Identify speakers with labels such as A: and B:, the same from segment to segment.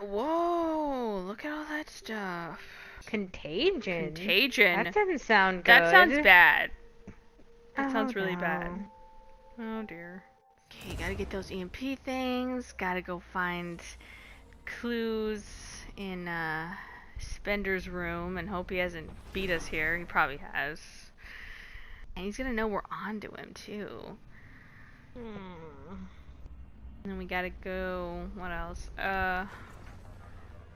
A: that? Whoa! Look at all that stuff.
B: Contagion.
A: Contagion.
B: That doesn't sound good.
A: That sounds bad. That
B: Oh,
A: sounds really
B: no.
A: bad. Oh dear. Okay, gotta get those EMP things. Gotta go find clues in Spender's room and hope he hasn't beat us here. He probably has. And he's gonna know we're onto him too. And then we gotta go. What else? I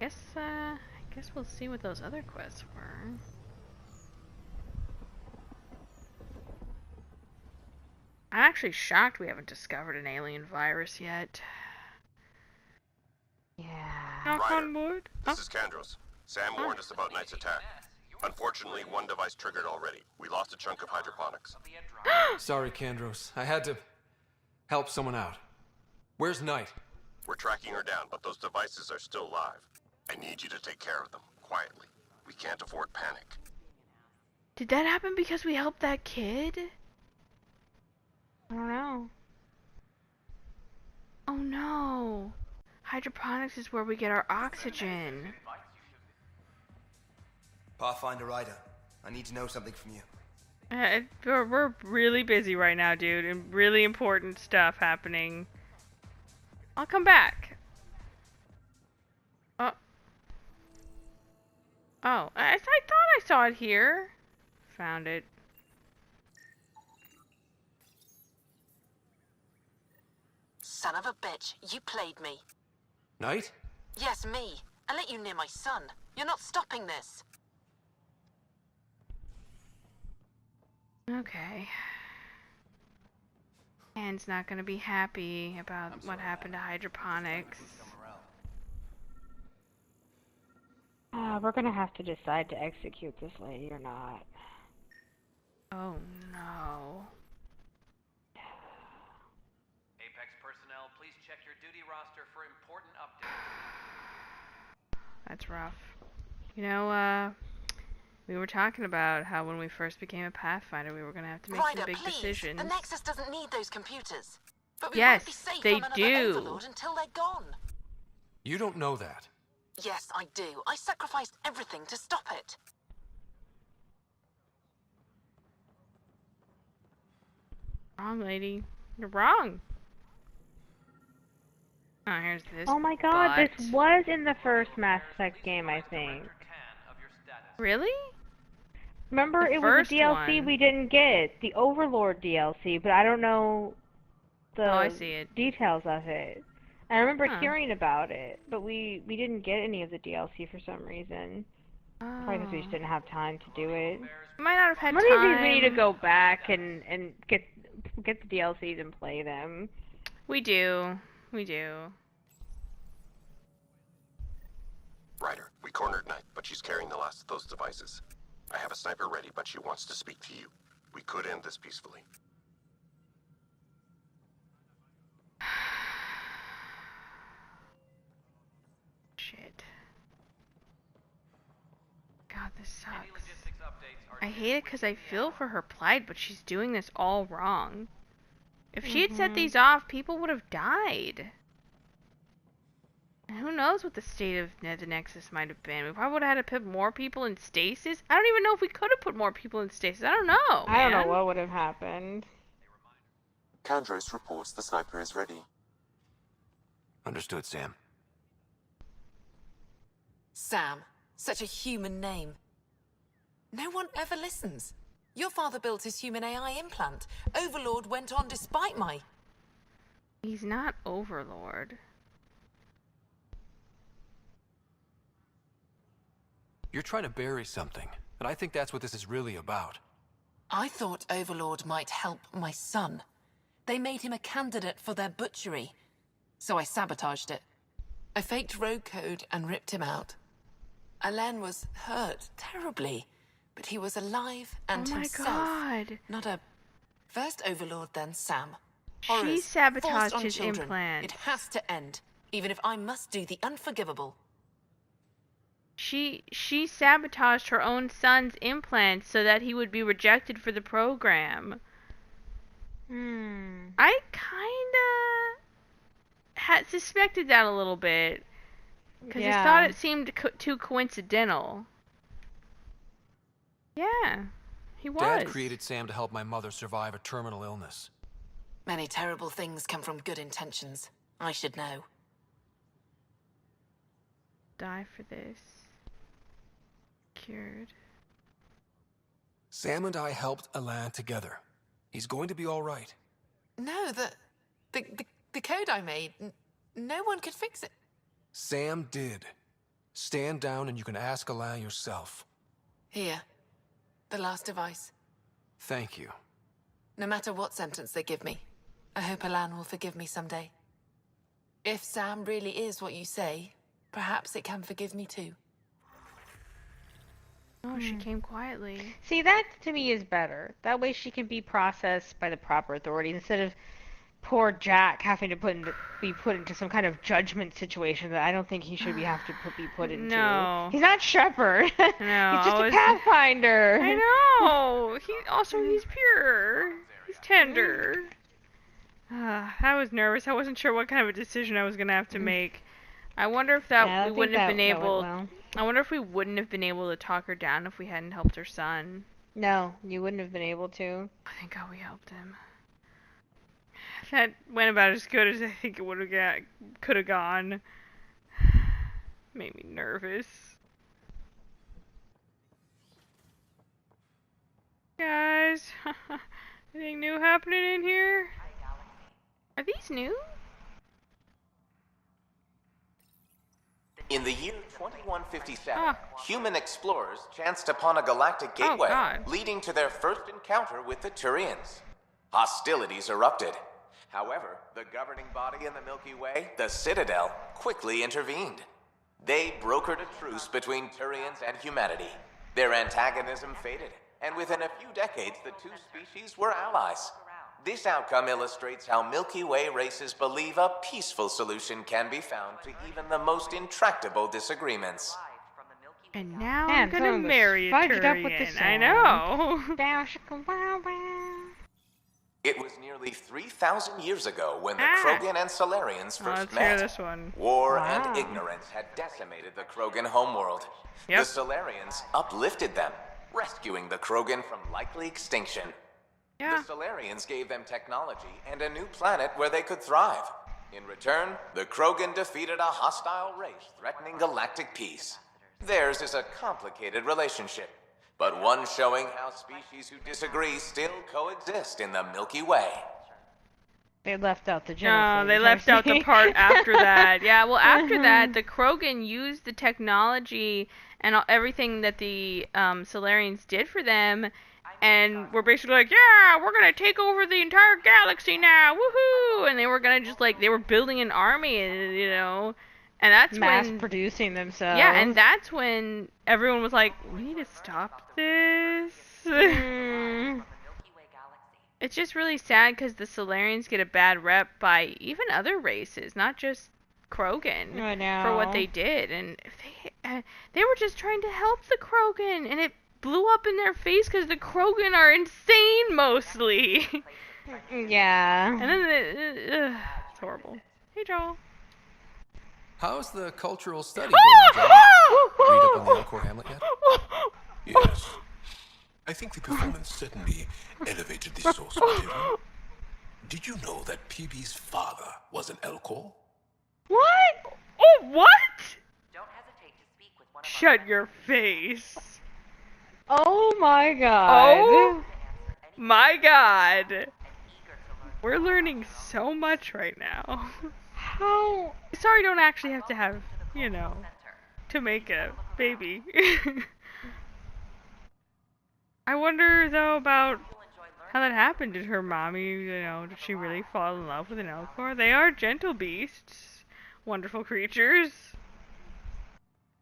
A: guess we'll see what those other quests were. I'm actually shocked we haven't discovered an alien virus yet.
B: Yeah.
A: Knock on wood.
C: This is Candros. Sam warned us about Knight's attack. Unfortunately, one device triggered already. We lost a chunk of hydroponics.
D: Sorry, Candros. I had to help someone out. Where's Knight?
C: We're tracking her down, but those devices are still live. I need you to take care of them, quietly. We can't afford panic.
A: Did that happen because we helped that kid?
B: I don't know.
A: Oh no. Hydroponics is where we get our oxygen.
E: Pathfinder Ryder, I need to know something from you.
A: We're really busy right now, dude, and really important stuff happening. I'll come back. Oh, I thought I saw it here. Found it.
F: Son of a bitch, you played me.
D: Knight?
F: Yes, me. I let you near my son. You're not stopping this.
A: Okay. Anne's not gonna be happy about what happened to hydroponics.
B: We're gonna have to decide to execute this lady or not.
A: Oh no.
G: Apex personnel, please check your duty roster for important updates.
A: That's rough. You know, we were talking about how when we first became a Pathfinder, we were gonna have to make
F: Ryder,
A: some big
F: please.
A: decisions.
F: The Nexus doesn't need those computers. But we
A: Yes,
F: won't be safe
A: they
F: from another
A: do.
F: Overlord until they're gone.
D: You don't know that.
F: Yes, I do. I sacrificed everything to stop it.
A: Wrong, lady. You're wrong. Oh, here's this.
B: Oh my god, this
A: butt.
B: was in the first Mass Effect game, I think.
A: Really?
B: Remember,
A: The
B: it was
A: first
B: the DLC
A: one.
B: we didn't get, the Overlord DLC, but I don't know the
A: Oh, I see it.
B: details of it. I remember
A: Huh.
B: hearing about it, but we didn't get any of the DLC for some reason. Probably because we just didn't have time to do it.
A: Might not have had
B: One of these days
A: time.
B: we need to go back and get the DLCs and play them.
A: We do. We do.
C: Ryder, we cornered Knight, but she's carrying the last of those devices. I have a sniper ready, but she wants to speak to you. We could end this peacefully.
A: Shit. God, this sucks. I hate it because I feel for her plight, but she's doing this all wrong. If she had set these off, people would have died. And who knows what the state of the Nexus might have been. We probably would have had to put more people in stasis. I don't even know if we could have put more people in stasis. I don't know,
B: I don't
A: man.
B: know what would have happened.
H: Candros reports the sniper is ready.
D: Understood, Sam.
F: Sam, such a human name. No one ever listens. Your father built his human AI implant. Overlord went on despite my...
A: He's not Overlord.
D: You're trying to bury something, and I think that's what this is really about.
F: I thought Overlord might help my son. They made him a candidate for their butchery, so I sabotaged it. I faked rogue code and ripped him out. Alain was hurt terribly, but he was alive and
A: Oh my
F: himself.
A: god.
F: Not a... First Overlord, then Sam.
A: She
F: Horrors forced
A: sabotaged
F: on
A: his
F: children.
A: implant.
F: It has to end, even if I must do the unforgivable.
A: She sabotaged her own son's implant so that he would be rejected for the program. I kinda had suspected that a little bit. Because I thought it seemed too coincidental. Yeah, he was.
D: Dad created Sam to help my mother survive a terminal illness.
F: Many terrible things come from good intentions. I should know.
A: Die for this. Cured.
D: Sam and I helped Alain together. He's going to be all right.
F: No, the code I made, no one could fix it.
D: Sam did. Stand down and you can ask Alain yourself.
F: Here, the last device.
D: Thank you.
F: No matter what sentence they give me, I hope Alain will forgive me someday. If Sam really is what you say, perhaps it can forgive me too.
A: Oh, she came quietly.
B: See, that to me is better. That way she can be processed by the proper authorities instead of poor Jack having to be put into some kind of judgment situation that I don't think he should have to be put into.
A: No.
B: He's not Shepard.
A: No,
B: He's just a Pathfinder.
A: I know. He's pure. He's tender. I was nervous. I wasn't sure what kind of a decision I was gonna have to make. I wonder if we wouldn't have been able. I wonder if we wouldn't have been able to talk her down if we hadn't helped her son.
B: No, you wouldn't have been able to.
A: Thank God we helped him. That went about as good as I think it could have gone. Made me nervous. Guys, anything new happening in here? Are these new?
I: In the year 2157, human explorers chanced upon a galactic gateway leading to their first encounter with the Turians. Hostilities erupted. However, the governing body in the Milky Way, the Citadel, quickly intervened. They brokered a truce between Turians and humanity. Their antagonism faded, and within a few decades, the two species were allies. This outcome illustrates how Milky Way races believe a peaceful solution can be found to even the most intractable disagreements.
A: And now I'm gonna marry a Turian. I know.
I: It was nearly 3,000 years ago when the Krogan and Solarians first met.
A: Hear this one.
I: War and ignorance had decimated the Krogan homeworld. The Solarians uplifted them, rescuing the Krogan from likely extinction. The Solarians gave them technology and a new planet where they could thrive. In return, the Krogan defeated a hostile race threatening galactic peace. Theirs is a complicated relationship, but one showing how species who disagree still coexist in the Milky Way.
B: They left out the genocide.
A: No, they left out the part after that. Yeah, well, after that, the Krogan used the technology and everything that the Solarians did for them, and we're basically like, yeah, we're gonna take over the entire galaxy now, woohoo! And they were gonna just they were building an army, you know, and that's
B: mass producing themselves.
A: Yeah, and that's when everyone was like, we need to stop this. It's just really sad because the Solarians get a bad rep by even other races, not just Krogan,
B: I know.
A: for what they did, and they were just trying to help the Krogan, and it blew up in their face because the Krogan are insane mostly.
B: Yeah.
A: And then it's horrible. Hey, Joel.
D: How's the cultural study going, Joel? Read up on the Elcor Hamlet yet?
C: Yes. I think the performance certainly elevated the source material. Did you know that PB's father was an Elcor?
A: What? Oh, what? Don't hesitate to speak with one of Shut your face.
B: Oh my god.
A: Oh my god. We're learning so much right now.
B: How?
A: Sorry, don't actually have to have, you know, to make a baby. I wonder, though, about how that happened. Did her mommy, you know, did she really fall in love with an Elcor? They are gentle beasts. Wonderful creatures.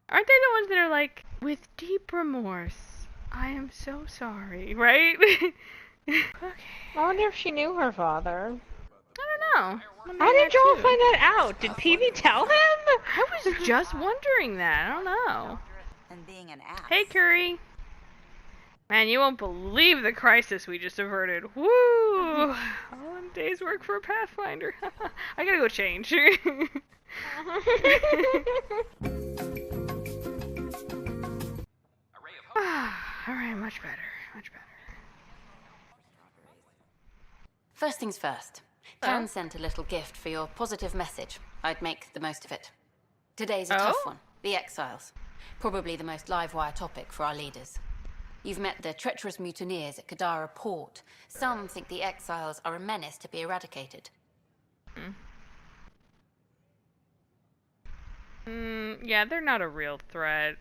A: Aren't they the ones that are like, with deep remorse, I am so sorry, right? Okay.
B: I wonder if she knew her father.
A: I don't know.
B: How did Joel find that out? Did PB tell him?
A: I was just wondering that. I don't know.
J: And being an ass.
A: Hey, Curry. Man, you won't believe the crisis we just averted. Woo! All in a day's work for a Pathfinder. I gotta go change. Alright, much better. Much better.
J: First things first. Karen sent a little gift for your positive message. I'd make the most of it. Today's a tough one. The Exiles. Probably the most live-wire topic for our leaders. You've met the treacherous mutineers at Kadara Port. Some think the Exiles are a menace to be eradicated.
A: Yeah, they're not a real threat.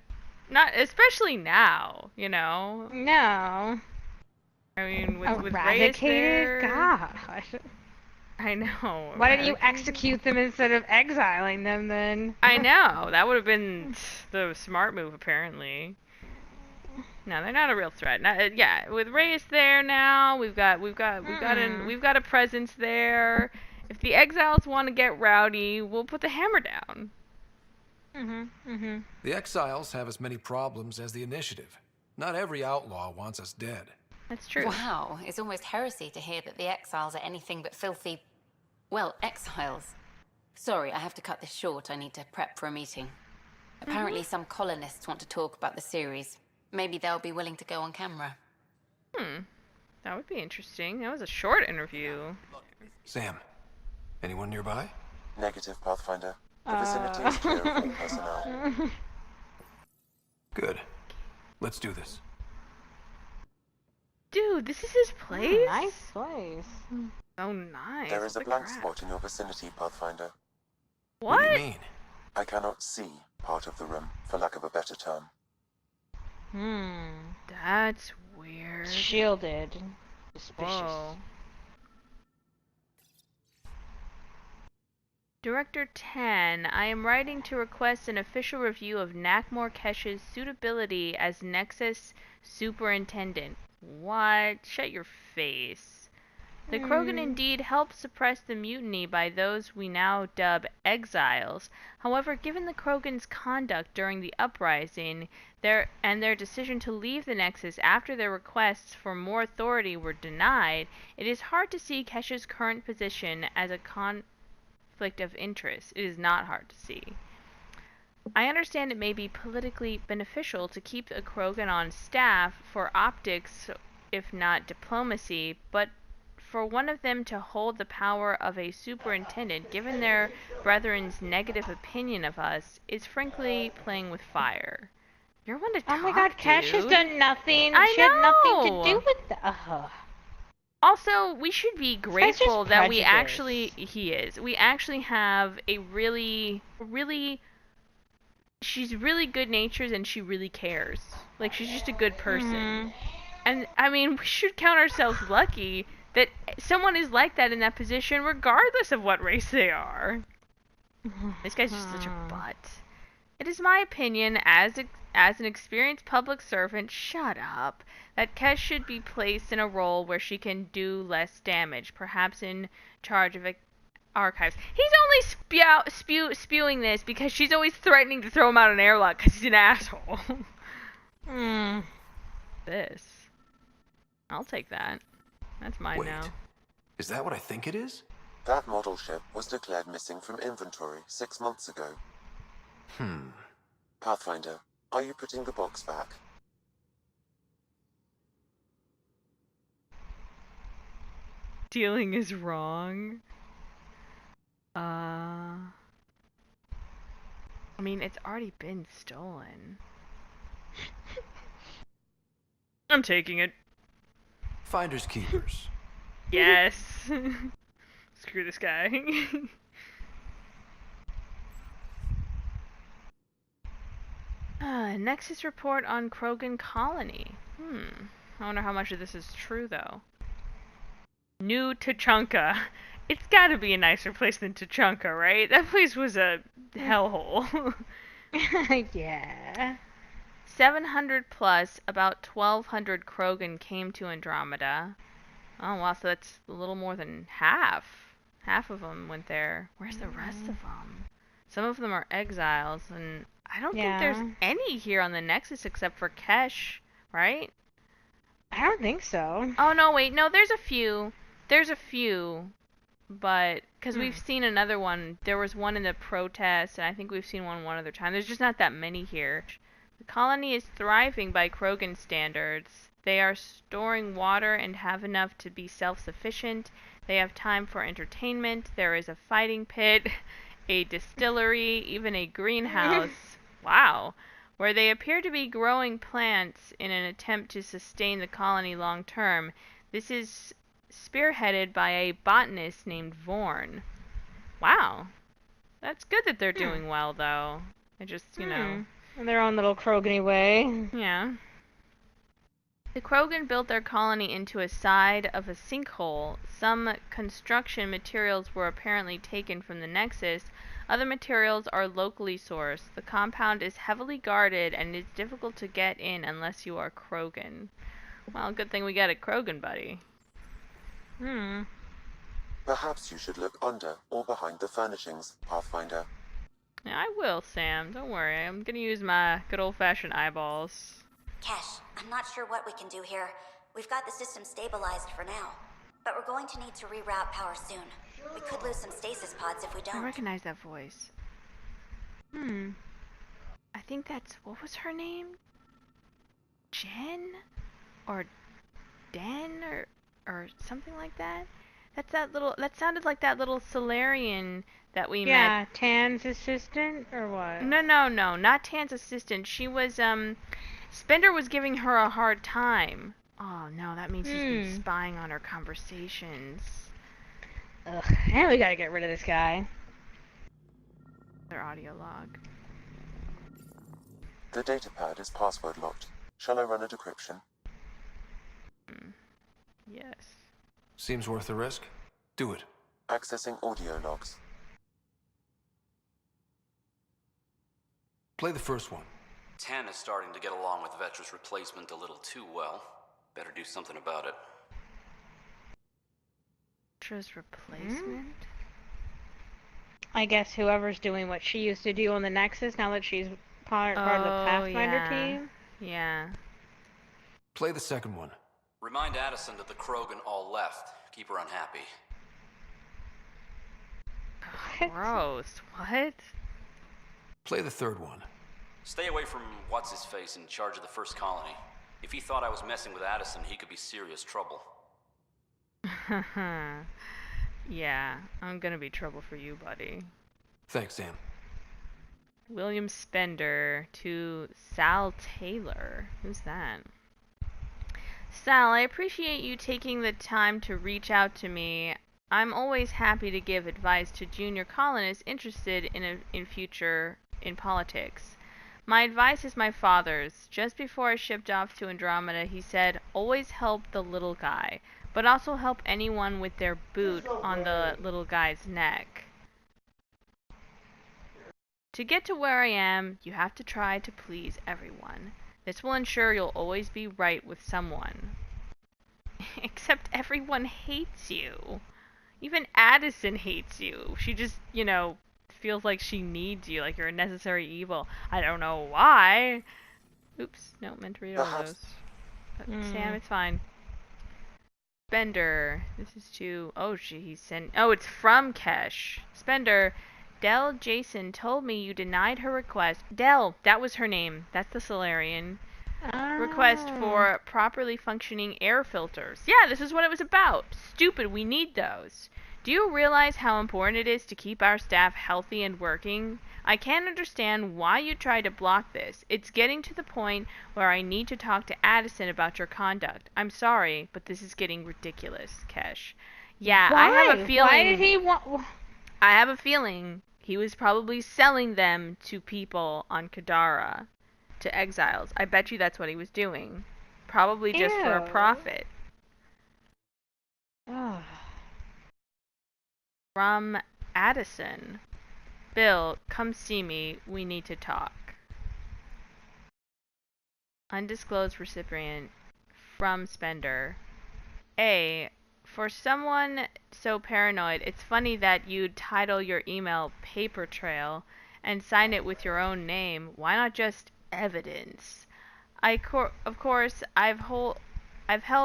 A: Not especially now, you know.
B: No. I
A: mean, with Reyes there,
B: gosh.
A: I know.
B: Why didn't you execute them instead of exiling them then?
A: I know. That would have been the smart move, apparently. No, they're not a real threat. Yeah, with Reyes there now, we've got a presence there. If the exiles want to get rowdy, we'll put the hammer down.
D: The Exiles have as many problems as the Initiative. Not every outlaw wants us dead.
A: That's true.
J: Wow, it's almost heresy to hear that the Exiles are anything but filthy... well, exiles. Sorry, I have to cut this short. I need to prep for a meeting. Apparently some colonists want to talk about the series. Maybe they'll be willing to go on camera.
A: That would be interesting. That was a short interview.
D: Sam, anyone nearby?
H: Negative, Pathfinder. The vicinity is clear of all personnel.
D: Good. Let's do this.
A: Dude, this is his place?
B: Nice place.
A: Oh, nice.
H: There is a blank spot in your vicinity, Pathfinder.
A: What?
D: What do you mean?
H: I cannot see part of the room, for lack of a better term.
A: That's weird.
B: Shielded. Suspicious.
A: Whoa. Director 10, I am writing to request an official review of Nakmor Kesh's suitability as Nexus Superintendent. What? Shut your face. The Krogan indeed helped suppress the mutiny by those we now dub exiles. However, given the Krogan's conduct during the uprising, their decision to leave the Nexus after their requests for more authority were denied, it is hard to see Kesh's current position as a conflict of interest. It is not hard to see. I understand it may be politically beneficial to keep a Krogan on staff for optics, if not diplomacy, but for one of them to hold the power of a superintendent, given their brethren's negative opinion of us, is frankly playing with fire. You're one to talk,
B: oh my god, Kesh has done nothing.
A: I
B: She
A: know.
B: had nothing to do with that.
A: Also, we should be grateful that we
B: prejudice.
A: we actually have a really, she's really good natured and she really cares. Like, she's just a good person. And, I mean, we should count ourselves lucky that someone is like that in that position regardless of what race they are. This guy's just such a butt. It is my opinion, as an experienced public servant, shut up, that Kesh should be placed in a role where she can do less damage, perhaps in charge of archives. He's only spewing this because she's always threatening to throw him out an airlock because he's an asshole. This. I'll take that. That's mine
D: Wait,
A: now.
D: is that what I think it is?
H: That model ship was declared missing from inventory 6 months ago. Pathfinder, are you putting the box back?
A: Stealing is wrong. I mean, it's already been stolen. I'm taking it.
D: Finders keepers.
A: Yes. Screw this guy. Nexus report on Krogan colony. I wonder how much of this is true, though. New Tuchanka. It's gotta be a nicer place than Tuchanka, right? That place was a hellhole.
B: Yeah.
A: 700 plus, about 1,200 Krogan came to Andromeda. Oh, wow, so that's a little more than half. Half of them went there. Where's the rest of them? Some of them are exiles, and I don't think there's any here on the Nexus except for Kesh, right?
B: I don't think so.
A: Oh, no, wait. No, there's a few. There's a few. But, because we've seen another one. There was one in the protest, and I think we've seen one other time. There's just not that many here. The colony is thriving by Krogan standards. They are storing water and have enough to be self-sufficient. They have time for entertainment. There is a fighting pit, a distillery, even a greenhouse. Wow. Where they appear to be growing plants in an attempt to sustain the colony long term. This is spearheaded by a botanist named Vorn. Wow. That's good that they're doing well, though. I just, you know...
B: In their own little Krogan way.
A: Yeah. The Krogan built their colony into a side of a sinkhole. Some construction materials were apparently taken from the Nexus. Other materials are locally sourced. The compound is heavily guarded and is difficult to get in unless you are Krogan. Well, good thing we got a Krogan buddy.
H: Perhaps you should look under or behind the furnishings, Pathfinder.
A: Yeah, I will, Sam. Don't worry. I'm gonna use my good old-fashioned eyeballs.
K: Kesh, I'm not sure what we can do here. We've got the system stabilized for now, but we're going to need to reroute power soon. We could lose some stasis pods if we don't.
A: I recognize that voice. I think that's... What was her name? Jen? Or Den? Or something like that? That's that little... That sounded like that little Solarian that we met.
B: Yeah, Tan's assistant, or what?
A: No, not Tan's assistant. She was, Spender was giving her a hard time. Oh, no, that means he's been spying on her conversations.
B: Ugh, and we gotta get rid of this guy.
A: Their audio log.
H: The datapad is password locked. Shall I run a decryption?
A: Yes.
D: Seems worth the risk. Do it.
H: Accessing audio logs.
D: Play the first one.
G: Tan is starting to get along with Vetra's replacement a little too well. Better do something about it.
A: Vetra's replacement?
B: I guess whoever's doing what she used to do on the Nexus, now that she's part of the Pathfinder team.
A: Yeah.
D: Play the second one.
G: Remind Addison that the Krogan all left. Keep her unhappy.
A: Gross. What?
D: Play the third one.
G: Stay away from what's-his-face in charge of the first colony. If he thought I was messing with Addison, he could be serious trouble.
A: Yeah, I'm gonna be trouble for you, buddy.
D: Thanks, Sam.
A: William Spender to Sal Taylor. Who's that? Sal, I appreciate you taking the time to reach out to me. I'm always happy to give advice to junior colonists interested in future in politics. My advice is my father's. Just before I shipped off to Andromeda, he said, always help the little guy, but also help anyone with their boot on the little guy's neck. To get to where I am, you have to try to please everyone. This will ensure you'll always be right with someone. Except everyone hates you. Even Addison hates you. She just, you know, feels like she needs you, like you're a necessary evil. I don't know why. Oops, no, meant to read all those. Sam, it's fine. Spender, this is to... Oh, he sent... Oh, it's from Kesh. Spender, Del Jason told me you denied her request. Del, that was her name. That's the Solarian. Request for properly functioning air filters. Yeah, this is what it was about. Stupid, we need those. Do you realize how important it is to keep our staff healthy and working? I can't understand why you try to block this. It's getting to the point where I need to talk to Addison about your conduct. I'm sorry, but this is getting ridiculous, Kesh. Yeah,
B: Why?
A: I have a feeling...
B: Why did he want...
A: I have a feeling he was probably selling them to people on Kadara. To exiles. I bet you that's what he was doing. Probably just for a profit. From Addison. Bill, come see me. We need to talk. Undisclosed recipient. From Spender. A. For someone so paranoid, it's funny that you'd title your email Paper Trail and sign it with your own name. Why not just evidence? Of course, I've held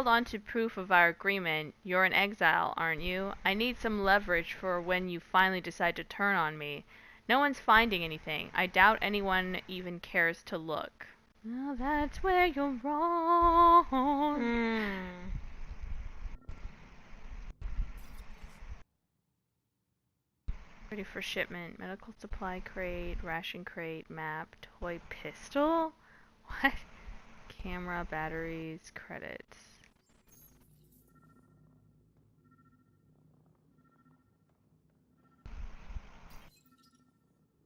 A: on to proof of our agreement. You're in exile, aren't you? I need some leverage for when you finally decide to turn on me. No one's finding anything. I doubt anyone even cares to look. Well, that's where you're wrong. Ready for shipment. Medical supply crate, ration crate, map, toy pistol? What? Camera, batteries, credits.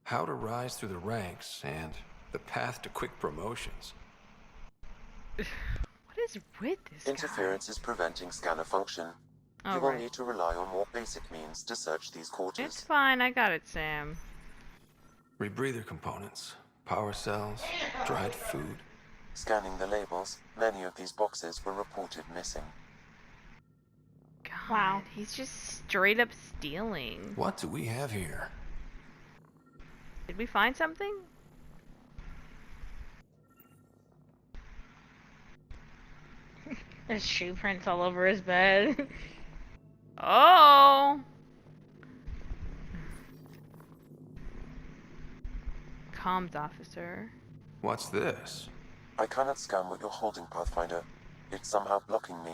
D: How to rise through the ranks and the path to quick promotions.
A: What is with this
H: Interference is preventing scanner function. You will need to rely on more basic means to search these quarters.
A: It's fine, I got it, Sam.
D: Rebreather components, power cells, dried food.
H: Scanning the labels, many of these boxes were reported missing.
A: God, wow. He's just straight up stealing.
D: What do we have here?
A: Did we find something?
B: There's shoe prints all over his bed.
A: Oh! Comms officer.
D: What's this?
H: I cannot scan what you're holding, Pathfinder. It's somehow blocking me,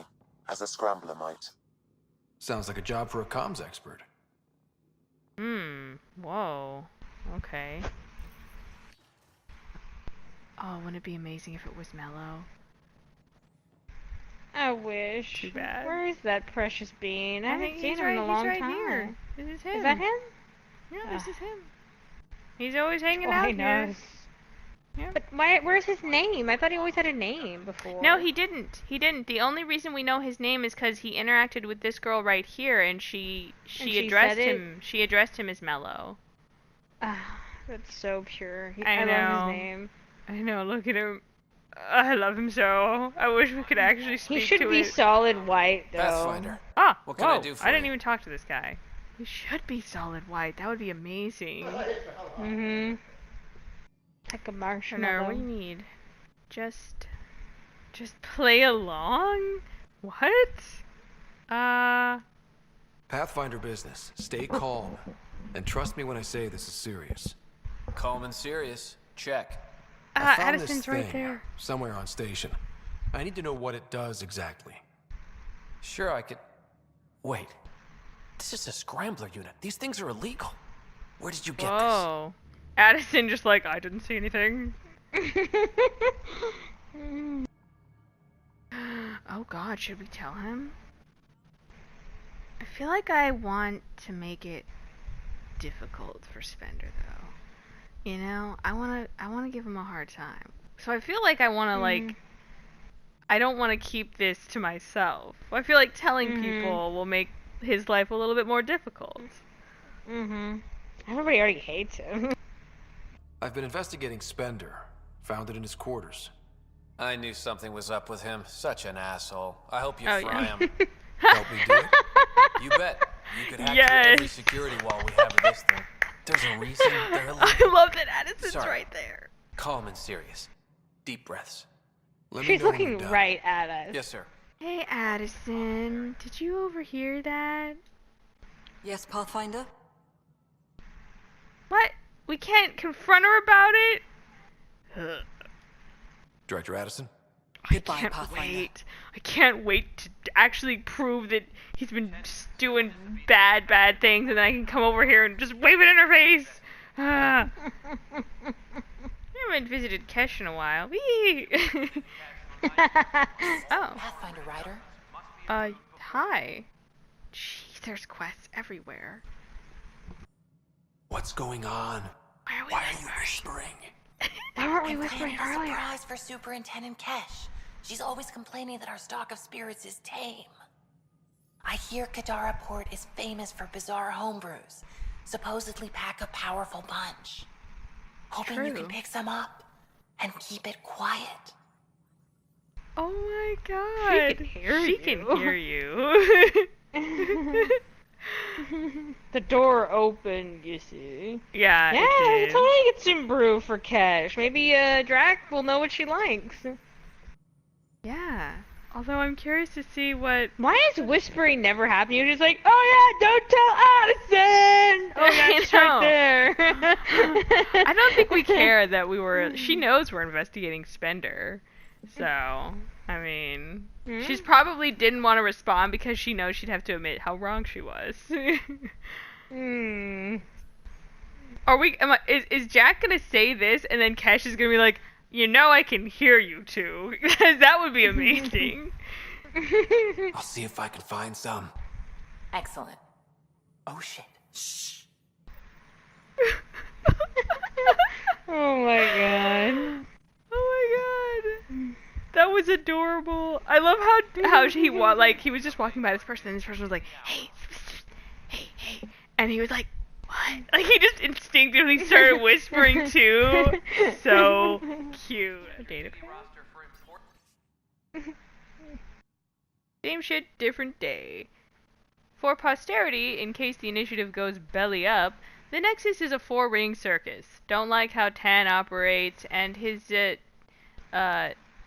H: as a scrambler might.
D: Sounds like a job for a comms expert.
A: Whoa. Okay. Oh, wouldn't it be amazing if it was Mellow?
B: I wish.
A: Too bad.
B: Where is that precious bean? I haven't seen him in a long time.
A: Here. This is him.
B: Is that him?
A: Yeah, this is him. He's always hanging out here. Yeah.
B: But where's his name? I thought he always had a name before.
A: No, he didn't. He didn't. The only reason we know his name is because he interacted with this girl right here, and she addressed him. She addressed him as Mellow.
B: That's so pure.
A: I know.
B: love his name.
A: I know. Look at him. I love him so. I wish we could actually speak to it.
B: He should be solid white, though.
D: Pathfinder.
A: What can I do for you? I didn't even talk to this guy. He should be solid white. That would be amazing.
B: Like a marshmallow.
A: What do you need? Just play along? What?
D: Pathfinder business. Stay calm. And trust me when I say this is serious.
G: Calm and serious. Check.
D: I found
A: Addison's
D: this
A: right
D: thing
A: there.
D: somewhere on station. I need to know what it does exactly.
G: Sure, I could... Wait. This is a scrambler unit. These things are illegal. Where did you get
A: this? Addison just like, I didn't see anything. Oh god, should we tell him? I feel like I want to make it difficult for Spender though. You know, I wanna give him a hard time. So I feel like I wanna like I don't wanna keep this to myself. I feel like telling people will make his life a little bit more difficult.
B: Everybody already hates him.
D: I've been investigating Spender. Found it in his quarters.
G: I knew something was up with him. Such an asshole. I hope you fry him.
D: Help me do it?
G: You bet. You could hack through every security wall we have in this thing. There's a reason they're illegal.
A: I love that Addison's right there.
G: Calm and serious. Deep breaths.
B: She's looking right at us.
G: Yes, sir.
A: Hey, Addison. Did you overhear that?
L: Yes, Pathfinder?
A: What? We can't confront her about it?
D: Director Addison?
L: Goodbye, Pathfinder.
A: I can't wait to actually prove that he's been just doing bad things, and then I can come over here and just wave it in her face. I haven't visited Kesh in a while. Whee! Oh.
F: Pathfinder Rider?
A: Hi. Jeez, there's quests everywhere.
D: What's going on?
A: Why are you whispering?
B: Why weren't we whispering
F: a
B: earlier?
F: Surprise for Superintendent Kesh. She's always complaining that our stock of spirits is tame. I hear Kadara Port is famous for bizarre homebrews. Supposedly pack a powerful punch. Hoping you can pick some up and keep it quiet.
A: Oh my god. She can hear you.
B: The door opened, you see.
A: Yeah,
B: we can totally get some brew for Kesh. Maybe Drac will know what she likes.
A: Yeah. Although I'm curious to see what...
B: Why is whispering never happen? You're just like, oh yeah, don't tell Addison! Oh, that's right there.
A: I don't think we care that we were. She knows we're investigating Spender. So, I mean, she's probably didn't want to respond because she knows she'd have to admit how wrong she was. Are we? Is Jack gonna say this and then Kesh is gonna be like, I can hear you too? That would be amazing.
G: I'll see if I can find some.
F: Excellent.
G: Oh shit. Shh.
B: Oh my god.
A: Oh my god. That was adorable. I love how he was just walking by this person and this person was like, hey, hey. And he was like, what? Like he just instinctively started whispering too. So cute. Same shit, different day. For posterity, in case the initiative goes belly up, the Nexus is a 4-ring circus. Don't like how Tan operates, and his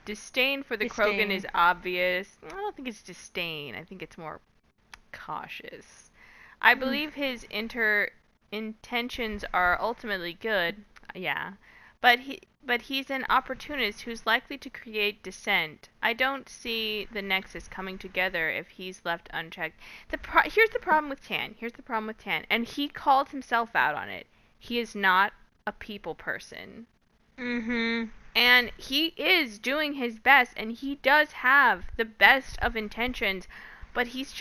A: disdain for the Krogan is obvious. I don't think it's disdain. I think it's more cautious. I believe his intentions are ultimately good. Yeah. But he's an opportunist who's likely to create dissent. I don't see the Nexus coming together if he's left unchecked. Here's the problem with Tan. And he called himself out on it. He is not a people person. And he is doing his best, and he does have the best of intentions, but he's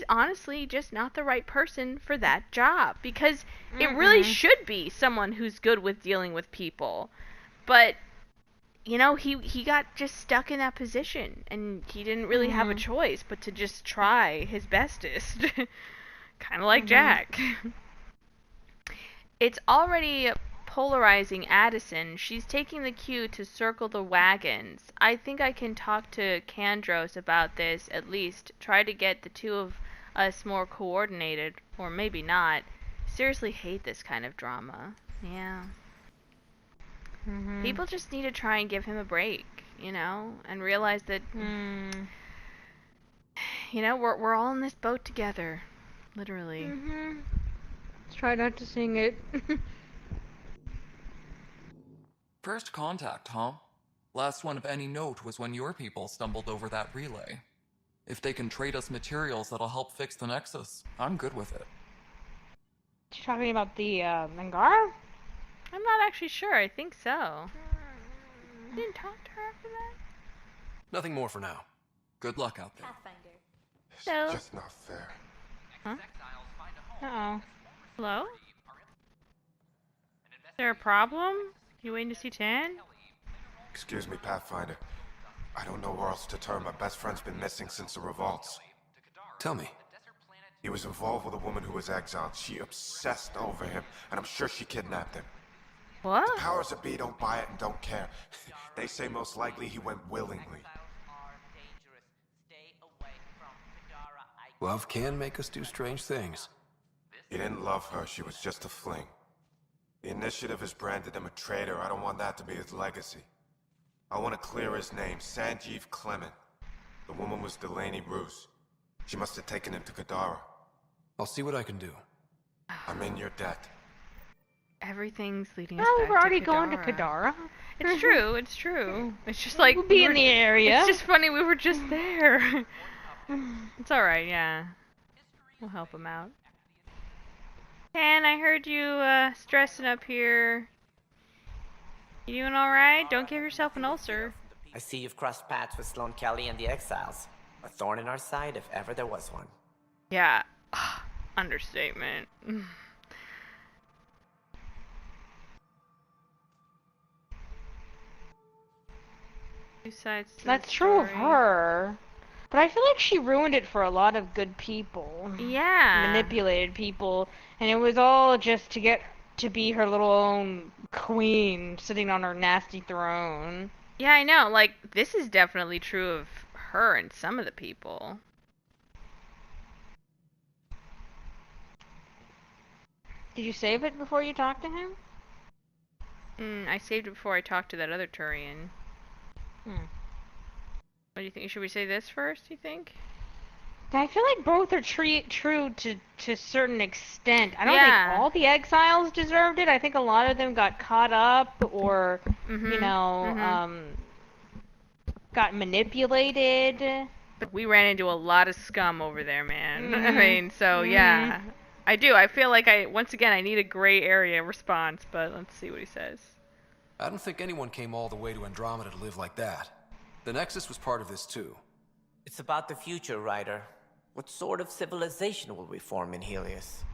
A: honestly just not the right person for that job, because it really should be someone who's good with dealing with people. But he got just stuck in that position, and he didn't really have a choice but to just try his bestest. Kind of like Jack. It's already polarizing Addison. She's taking the cue to circle the wagons. I think I can talk to Kandros about this, at least. Try to get the two of us more coordinated, or maybe not. Seriously hate this kind of drama. Yeah. People just need to try and give him a break, and realize that, we're all in this boat together. Literally.
B: Let's try not to sing it.
M: First contact, huh? Last one of any note was when your people stumbled over that relay. If they can trade us materials that'll help fix the Nexus, I'm good with it.
B: You talking about the Angara?
A: I'm not actually sure. I think so. Didn't talk to her after that?
D: Nothing more for now.
M: Good luck out there.
K: Pathfinder.
C: It's just not fair.
A: Huh?
B: Uh-oh.
A: Hello? Is there a problem? You waiting to see Tan?
C: Excuse me, Pathfinder. I don't know where else to turn. My best friend's been missing since the revolts.
D: Tell me.
C: He was involved with a woman who was exiled. She obsessed over him, and I'm sure she kidnapped him.
A: What?
C: The powers that be don't buy it and don't care. They say most likely he went willingly.
D: Love can make us do strange things.
C: He didn't love her. She was just a fling. The initiative has branded him a traitor. I don't want that to be his legacy. I want to clear his name, Sanjeev Clement. The woman was Delaney Roos. She must have taken him to Kadara.
D: I'll see what I can do.
C: I'm in your debt.
A: Everything's leading us
B: Oh,
A: back
B: we're already
A: to
B: going to Kadara.
A: It's true. It's just like
B: we'll be in the area.
A: It's just funny we were just there. It's all right. Yeah, we'll help him out. Tan, I heard you stressing up here. You doing all right? Don't give yourself an ulcer.
N: I see you've crossed paths with Sloan Kelly and the Exiles. A thorn in our side if ever there was one.
A: Yeah. Understatement. Two sides to
B: That's
A: the
B: true of
A: story.
B: her. But I feel like she ruined it for a lot of good people.
A: Yeah.
B: Manipulated people. And it was all just to get to be her little own queen sitting on her nasty throne.
A: Yeah, I know. Like, this is definitely true of her and some of the people.
B: Did you save it before you talked to him?
A: I saved it before I talked to that other Turian. What do you think? Should we say this first, you think?
B: I feel like both are true to a certain extent. I don't think all the exiles deserved it. I think a lot of them got caught up or, got manipulated.
A: But we ran into a lot of scum over there, man. I mean, so yeah. I do. I feel like once again, I need a gray area response, but let's see what he says.
D: I don't think anyone came all the way to Andromeda to live like that. The Nexus was part of this too.
N: It's about the future, Ryder. What sort of civilization will we form in Helios?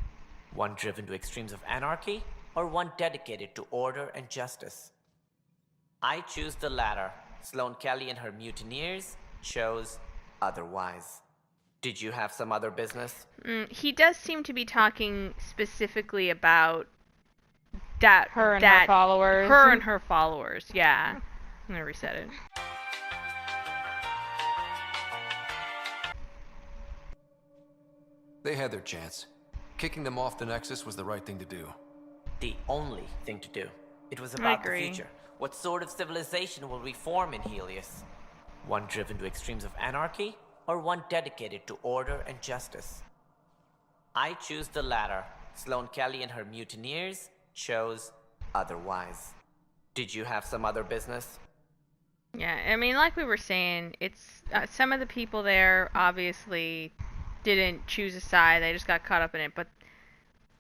N: One driven to extremes of anarchy, or one dedicated to order and justice? I choose the latter. Sloane Kelly and her mutineers chose otherwise. Did you have some other business?
A: He does seem to be talking specifically about her and her followers. Her and her followers, yeah. I'm gonna reset it.
D: They had their chance. Kicking them off the Nexus was the right thing to do.
N: The only thing to do. It was about the future. What sort of civilization will we form in Helios? One driven to extremes of anarchy, or one dedicated to order and justice? I choose the latter. Sloane Kelly and her mutineers chose otherwise. Did you have some other business?
A: Yeah, I mean, like we were saying, it's some of the people there obviously didn't choose a side, they just got caught up in it, but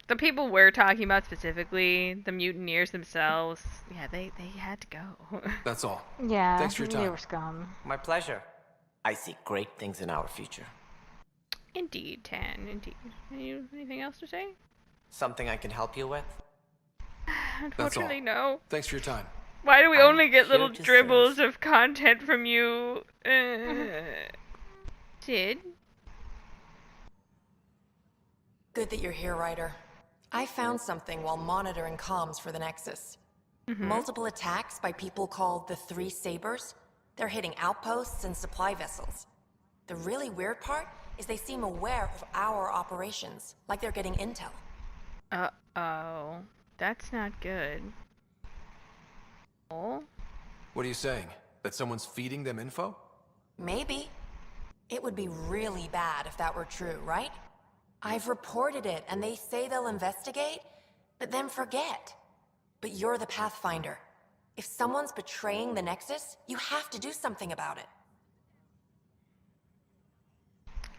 A: the people we're talking about specifically, the mutineers themselves, yeah, they had to go.
D: That's all.
B: Yeah,
D: thanks for your time.
B: They were scum.
N: My pleasure. I see great things in our future.
A: Indeed, Tan, indeed. Anything else to say?
N: Something I can help you with?
A: Unfortunately, no.
D: Thanks for your time.
A: Why do we only get little dribbles of content from you? Sid?
O: Good that you're here, Ryder. I found something while monitoring comms for the Nexus. Multiple attacks by people called the Three Sabers. They're hitting outposts and supply vessels. The really weird part is they seem aware of our operations, like they're getting intel.
A: Uh-oh. That's not good. Oh?
D: What are you saying? That someone's feeding them info?
O: Maybe. It would be really bad if that were true, right? I've reported it, and they say they'll investigate, but then forget. But you're the Pathfinder. If someone's betraying the Nexus, you have to do something about it.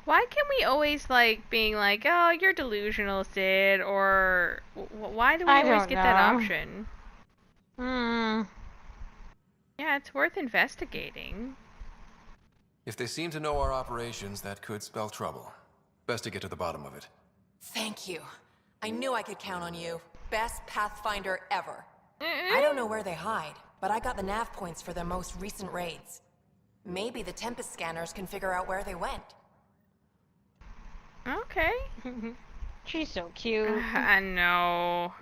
A: Why can we always, like, being like, oh, you're delusional, Sid, or why do we always get that option? Yeah, it's worth investigating.
D: If they seem to know our operations, that could spell trouble. Best to get to the bottom of it.
O: Thank you. I knew I could count on you. Best Pathfinder ever. I don't know where they hide, but I got the nav points for their most recent raids. Maybe the Tempest scanners can figure out where they went.
A: Okay.
B: She's so cute.
A: I know.